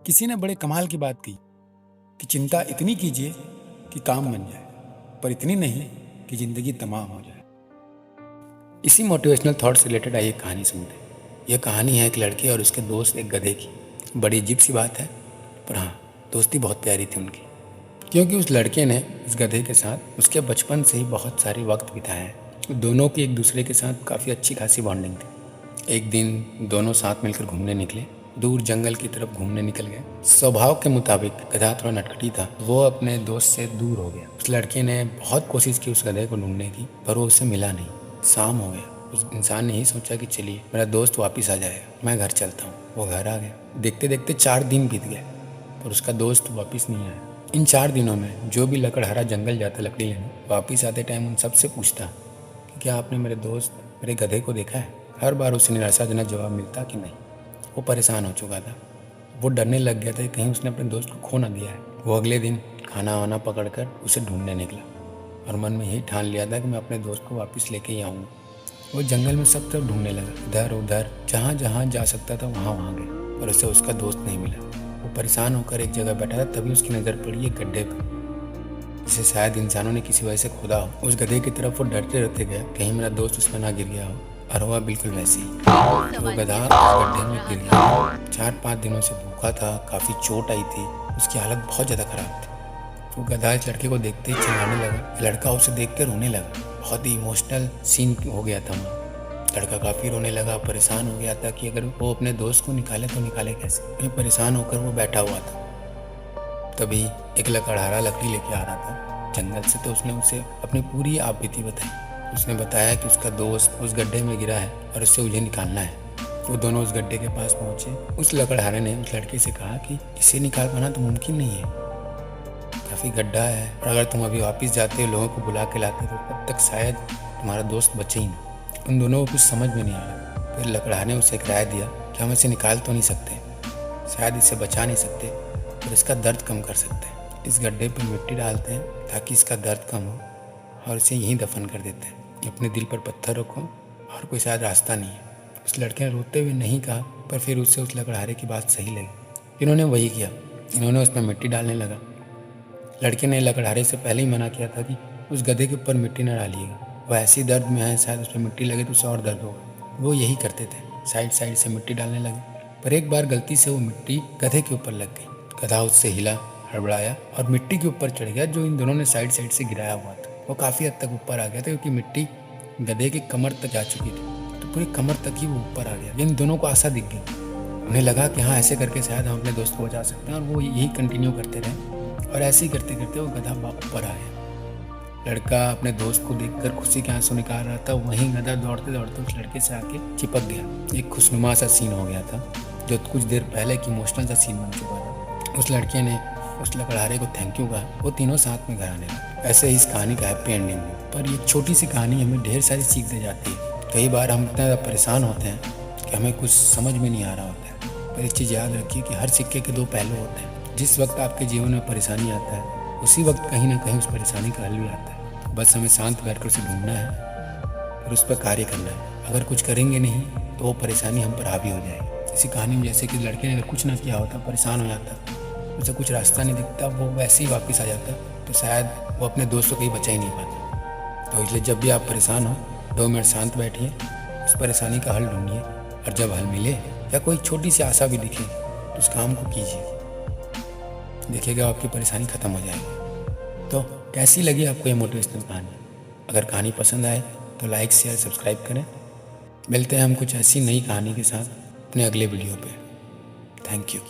किसी ने बड़े कमाल की बात कही कि चिंता इतनी कीजिए कि काम बन जाए, पर इतनी नहीं कि जिंदगी तमाम हो जाए। इसी मोटिवेशनल थॉट से रिलेटेड आइए कहानी सुनते हैं। यह कहानी है एक लड़के और उसके दोस्त एक गधे की। बड़ी अजीब सी बात है, पर हाँ, दोस्ती बहुत प्यारी थी उनकी, क्योंकि उस लड़के ने इस गधे के साथ उसके बचपन से ही बहुत सारे वक्त बिताया है। दोनों की एक दूसरे के साथ काफ़ी अच्छी खासी बॉन्डिंग थी। एक दिन दोनों साथ मिलकर घूमने निकले, दूर जंगल की तरफ घूमने निकल गए। स्वभाव के मुताबिक गधा थोड़ा नटखटी था, वो अपने दोस्त से दूर हो गया। उस लड़के ने बहुत कोशिश की उस गधे को ढूंढने की, पर वो उसे मिला नहीं। शाम हो गया। उस इंसान ने ही सोचा कि चलिए मेरा दोस्त वापस आ जाएगा, मैं घर चलता हूँ। वो घर आ गया। देखते देखते 4 दिन बीत गए, पर उसका दोस्त वापस नहीं आया। इन 4 दिनों में जो भी लकड़हारा जंगल जाता लकड़ी लेने, वापस आते टाइम उन सबसे पूछता कि क्या आपने मेरे दोस्त मेरे गधे को देखा है। हर बार उसे निराशाजनक जवाब मिलता कि नहीं। वो परेशान हो चुका था। वो डरने लग गया था कि कहीं उसने अपने दोस्त को खो ना दिया है। वो अगले दिन खाना वाना पकड़कर उसे ढूंढने निकला और मन में यही ठान लिया था कि मैं अपने दोस्त को वापस लेके ही आऊँगा। वो जंगल में सब तरफ ढूंढने लगा, इधर उधर, जहाँ जहाँ जा सकता था वहाँ गया, पर उसे उसका दोस्त नहीं मिला। वो परेशान होकर एक जगह बैठा था, तभी उसकी नज़र पड़ी एक गड्ढे पर, जिसे शायद इंसानों ने किसी वजह से खोदा हो। उस गधे की तरफ वो डरते डरते गया, कहीं मेरा दोस्त उसमें ना गिर गया हो। और हुआ बिल्कुल वैसे ही। वो गधा उस गड्ढे में गिर गया। 4-5 दिनों से भूखा था, काफ़ी चोट आई थी, उसकी हालत बहुत ज़्यादा ख़राब थी। वो गधा इस लड़के को देखते ही चिल्लाने लगा। लड़का उसे देख कर रोने लगा। बहुत ही इमोशनल सीन हो गया था वहाँ। लड़का काफ़ी रोने लगा, परेशान हो गया था कि अगर वो अपने दोस्त को निकाले तो निकाले कैसे। परेशान होकर वो बैठा हुआ था। तभी एक लकड़हारा लकड़ी लेके आ रहा था जंगल से, तो उसने उसे अपनी पूरी आपबीती बताई। उसने बताया कि उसका दोस्त उस गड्ढे में गिरा है और उससे उसे निकालना है। वो दोनों उस गड्ढे के पास पहुंचे। उस लकड़हारे ने उस लड़के से कहा कि इसे निकाल पाना तो मुमकिन नहीं है, काफ़ी गड्ढा है, और अगर तुम अभी वापस जाते लोगों को बुला के लाते तो तब तक शायद तुम्हारा दोस्त बचे ही ना। उन दोनों को कुछ समझ में नहीं आया। फिर लकड़हारे ने उसे एक राय दिया कि हम इसे निकाल तो नहीं सकते, शायद इसे बचा नहीं सकते, पर इसका दर्द कम कर सकते हैं। इस गड्ढे पर मिट्टी डालते हैं ताकि इसका दर्द कम हो, और इसे यहीं दफन कर देते हैं। अपने दिल पर पत्थर रखो, और कोई शायद रास्ता नहीं है। उस लड़के ने रोते हुए नहीं कहा, पर फिर उससे उस लकड़हारे की बात सही लगी। इन्होंने वही किया। इन्होंने उसमें मिट्टी डालने लगा। लड़के ने लकड़हारे से पहले ही मना किया था कि उस गधे के ऊपर मिट्टी न डालिएगा, वो ऐसी दर्द में है, शायद उस पर मिट्टी लगे तो उसे और दर्द होगा। वो यही करते थे, साइड साइड से मिट्टी डालने लगे। पर एक बार गलती से वो मिट्टी गधे के ऊपर लग गई। गधा उससे हिला, हड़बड़ाया और मिट्टी के ऊपर चढ़ गया, जो इन दोनों ने साइड साइड से गिराया हुआ था। वो काफ़ी हद तक ऊपर आ गया था, क्योंकि मिट्टी गधे की कमर तक जा चुकी थी, तो पूरी कमर तक ही वो ऊपर आ गया। इन दोनों को आशा दिख गई। उन्हें लगा कि हाँ, ऐसे करके शायद हम अपने दोस्त को बचा सकते हैं, और वो यही कंटिन्यू करते रहे। और ऐसे ही करते करते वो गधा ऊपर आया। लड़का अपने दोस्त को देखकर खुशी के आंसू निकाल रहा था, वहीं गधा दौड़ते दौड़ते उस लड़के से आके चिपक गया। एक खुशनुमा सा सीन हो गया था, जो कुछ देर पहले की इमोशनल सा सीन बन चुका था। उस लड़के ने उस लकड़हारे को थैंक यू कहा। वो तीनों साथ में घर आने लगे। ऐसे ही इस कहानी का हैप्पी एंडिंग है। पर ये छोटी सी कहानी हमें ढेर सारी सीख दे जाती है। कई बार हम इतना ज़्यादा परेशान होते हैं कि हमें कुछ समझ में नहीं आ रहा होता है, पर एक चीज़ याद रखिए कि हर सिक्के के 2 पहलू होते हैं। जिस वक्त आपके जीवन में परेशानी आता है, उसी वक्त कहीं ना कहीं उस परेशानी का हल भी आता है। बस हमें शांत बैठकर उसे ढूंढना है और उस पर कार्य करना है। अगर कुछ करेंगे नहीं तो वो परेशानी हम पर हावी हो जाएगी। इसी कहानी में जैसे कि लड़के ने अगर कुछ ना किया होता, परेशान हो जाता, उसे कुछ रास्ता नहीं दिखता, वो वैसे ही वापस आ जाता, तो शायद वो अपने दोस्तों को कहीं बचा ही नहीं पाता। तो इसलिए जब भी आप परेशान हो, 2 मिनट शांत बैठिए, उस परेशानी का हल ढूंढिए, और जब हल मिले या कोई छोटी सी आशा भी दिखे तो उस काम को कीजिए। देखिएगा आपकी परेशानी ख़त्म हो जाएगी। तो कैसी लगी आपको ये मोटिवेशनल कहानी? अगर कहानी पसंद आए तो लाइक शेयर सब्सक्राइब करें। मिलते हैं हम कुछ ऐसी नई कहानी के साथ अपने अगले वीडियो पे। Thank you.